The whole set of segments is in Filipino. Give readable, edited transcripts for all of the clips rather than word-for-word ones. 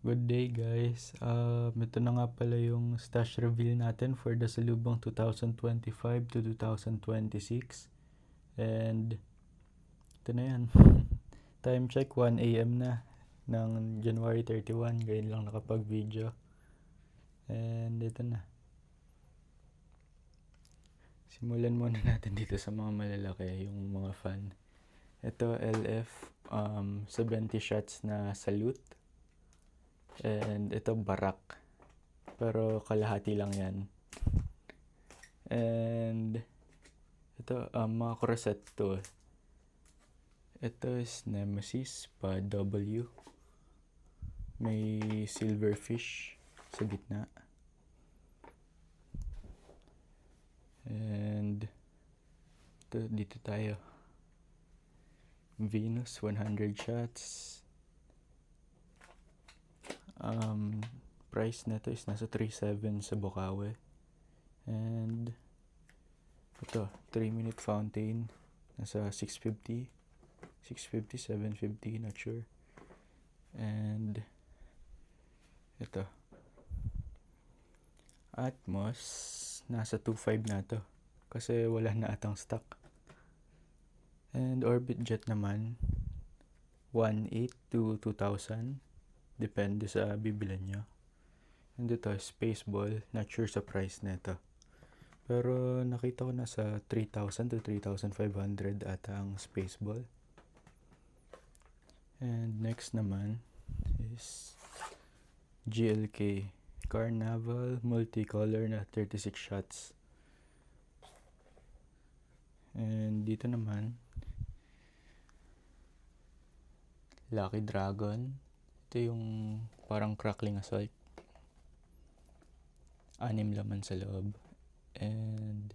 Good day guys. Ito na nga pala yung stash reveal natin for the salubong 2025 to 2026. And ito na yan. Time check 1 AM na ng January 31. Ngayon lang nakapag-video. And ito na. Simulan muna natin dito sa mga malalaki, yung mga fan. Ito LF 70 shots na salute. And ito barak. Pero kalahati lang yan. And ito mga corset to. Ito is Nemesis pa W. May silverfish sa gitna. And ito dito tayo. Venus 100 shots. Price na to is nasa 3.7 sa Bukawi. And ito 3-minute fountain nasa 650, 750, not sure. And ito Atmos nasa 2.5 na to kasi wala na atang stock. And Orbit Jet naman 1.8 to 2,000, depende sa bibilan nyo. And ito Spaceball, not sure sa price nito, pero nakita ko nasa 3,000 to 3,500 ata ang Spaceball. And next naman is GLK Carnival multicolor na 36 shots. And dito naman Lucky Dragon. Ito yung parang crackling assault. 6 laman sa loob. And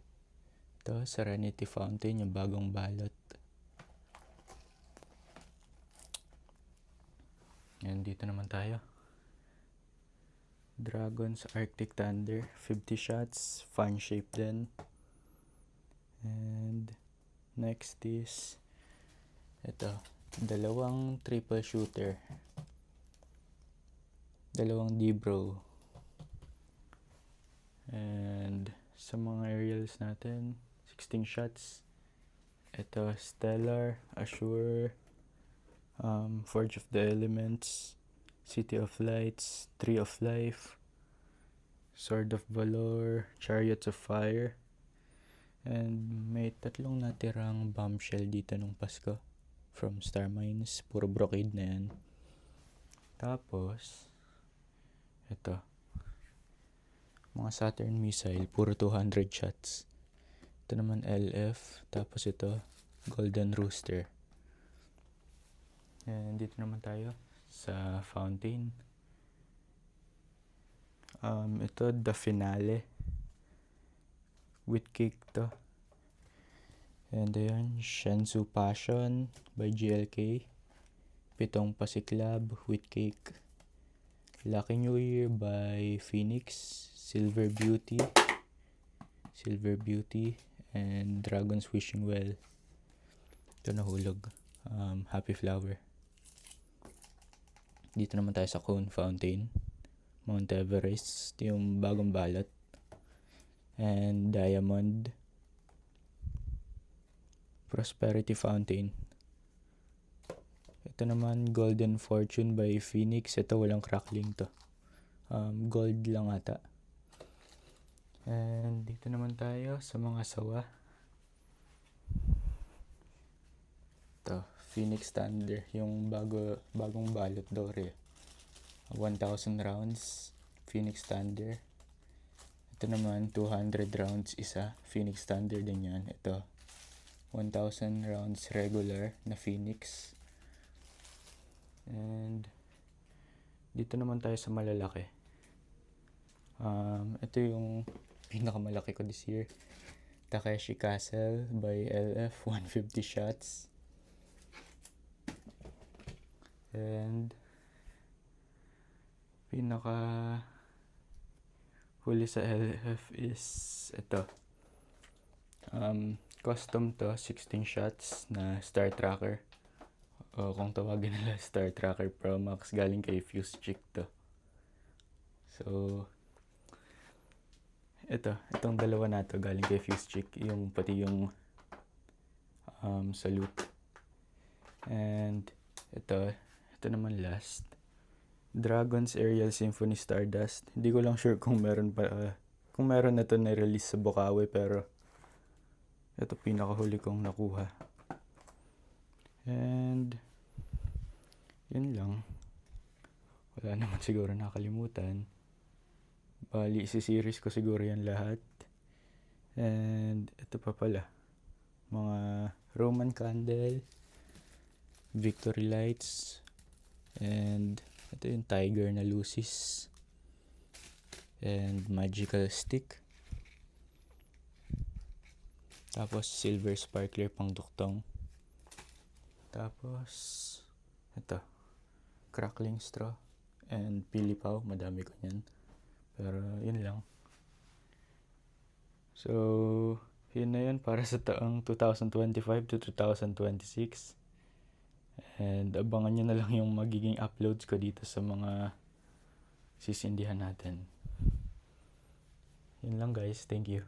ito Serenity Fountain, yung bagong balot. And dito naman tayo. Dragons Arctic Thunder 50 shots, fan shape din. And next is ito, dalawang triple shooter, dalawang D-Bro. And sa mga aerials natin 16 shots. Ito Stellar, Assure, Forge of the Elements, City of Lights, Tree of Life, Sword of Valor, Chariots of Fire. And may 3 natirang bombshell dito nung Pasko from Star Mines. Puro brocade na yan. Tapos ito mga Saturn missile, puro 200 shots. Ito naman LF. Tapos ito Golden Rooster. And dito naman tayo sa fountain. Ito The Finale with cake to. And ayan, Shenzhou Passion by GLK. 7 Pasiklab with cake. Lucky New Year by Phoenix. Silver Beauty, and Dragon's Wishing Well. Ito nahulog. Happy Flower. Dito naman tayo sa Cone Fountain. Mount Everest, yung bagong balot. And Diamond. Prosperity Fountain. Ito naman Golden Fortune by Phoenix. Ito walang crackling to. Gold lang ata. And dito naman tayo sa mga sawa. Ito Phoenix Thunder, yung bagong balot Dory. 1,000 rounds Phoenix Thunder. Ito naman 200 rounds isa, Phoenix Thunder din yan. Ito 1,000 rounds regular na Phoenix. And dito naman tayo sa malalaki. Ito yung pinakamalaki ko this year. Takeshi Castle by LF, 150 shots. And pinaka huli sa LF is ito. Custom to, 16 shots na Star Tracker. O kung tawagin nila Star Tracker Pro Max, galing kay Fuse Chick to. So, itong dalawa na to galing kay Fuse Chick, yung pati yung Salute. And ito naman last. Dragon's Aerial Symphony Stardust. Hindi ko lang sure kung meron pa, kung meron na to na-release sa Bokawe, pero ito pinakahuli kong nakuha. And yun lang. Wala naman siguro nakalimutan. Bali, isi-series ko siguro yan lahat. And ito pa pala. Mga Roman Candle, Victory Lights, and ito yung Tiger na Lucis, and Magical Stick. Tapos Silver Sparkler pang duktong. Tapos ito, Crackling Straw, and Pilipaw. Madami ko yan. Pero yun lang. So, yun na yun para sa taong 2025 to 2026. And abangan nyo na lang yung magiging uploads ko dito sa mga sisindihan natin. Yun lang guys. Thank you.